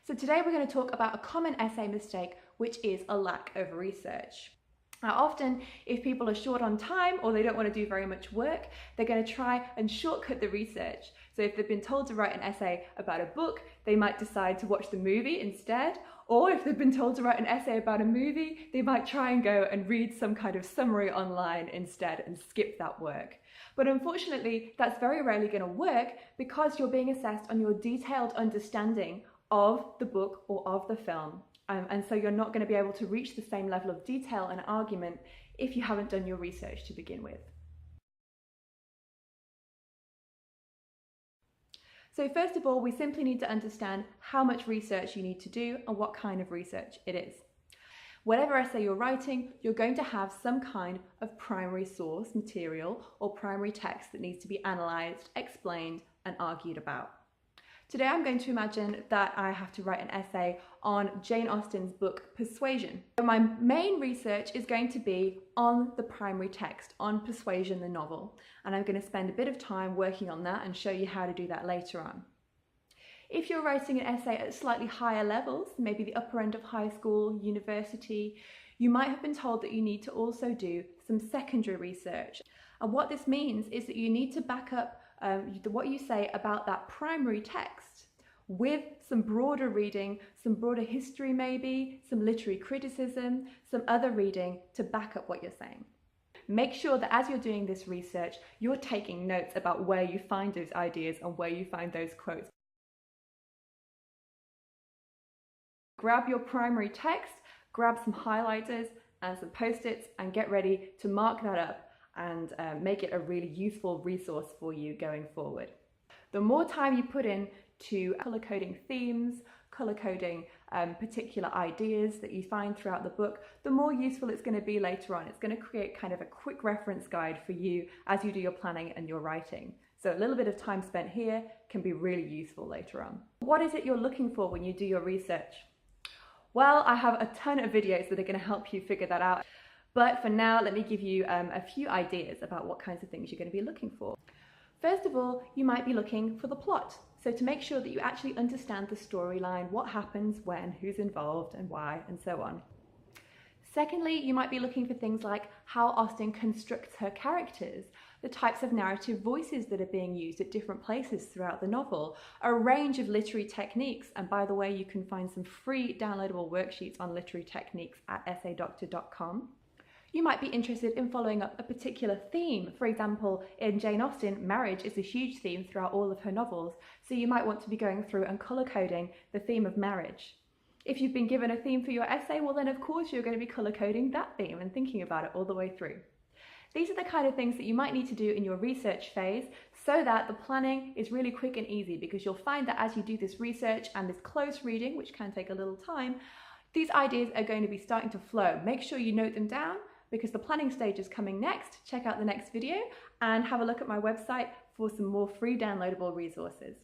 So today we're going to talk about a common essay mistake, which is a lack of research. Now, often if people are short on time or they don't want to do very much work, they're going to try and shortcut the research. So if they've been told to write an essay about a book, they might decide to watch the movie instead. Or if they've been told to write an essay about a movie, they might try and go and read some kind of summary online instead and skip that work. But unfortunately, that's very rarely going to work because you're being assessed on your detailed understanding of the book or of the film. And so you're not going to be able to reach the same level of detail and argument if you haven't done your research to begin with. So first of all, we simply need to understand how much research you need to do and what kind of research it is. Whatever essay you're writing, you're going to have some kind of primary source material or primary text that needs to be analysed, explained and argued about. Today I'm going to imagine that I have to write an essay on Jane Austen's book Persuasion. My main research is going to be on the primary text, on Persuasion the novel, and I'm going to spend a bit of time working on that and show you how to do that later on. If you're writing an essay at slightly higher levels, maybe the upper end of high school, university, you might have been told that you need to also do some secondary research. And what this means is that you need to back up what you say about that primary text with some broader reading, some broader history maybe, some literary criticism, some other reading to back up what you're saying. Make sure that as you're doing this research, you're taking notes about where you find those ideas and where you find those quotes. Grab your primary text, grab some highlighters and some post-its and get ready to mark that up and make it a really useful resource for you going forward. The more time you put in to colour coding themes, colour coding particular ideas that you find throughout the book, the more useful it's going to be later on. It's going to create kind of a quick reference guide for you as you do your planning and your writing. So a little bit of time spent here can be really useful later on. What is it you're looking for when you do your research? Well, I have a ton of videos that are going to help you figure that out. But for now, let me give you a few ideas about what kinds of things you're going to be looking for. First of all, you might be looking for the plot. So to make sure that you actually understand the storyline, what happens when, who's involved and why, and so on. Secondly, you might be looking for things like how Austen constructs her characters, the types of narrative voices that are being used at different places throughout the novel, a range of literary techniques, and by the way, you can find some free downloadable worksheets on literary techniques at essaydoctor.com. You might be interested in following up a particular theme. For example, in Jane Austen, marriage is a huge theme throughout all of her novels, so you might want to be going through and colour coding the theme of marriage. If you've been given a theme for your essay, well then of course you're going to be colour coding that theme and thinking about it all the way through. These are the kind of things that you might need to do in your research phase so that the planning is really quick and easy, because you'll find that as you do this research and this close reading, which can take a little time, these ideas are going to be starting to flow. Make sure you note them down, because the planning stage is coming next. Check out the next video and have a look at my website for some more free downloadable resources.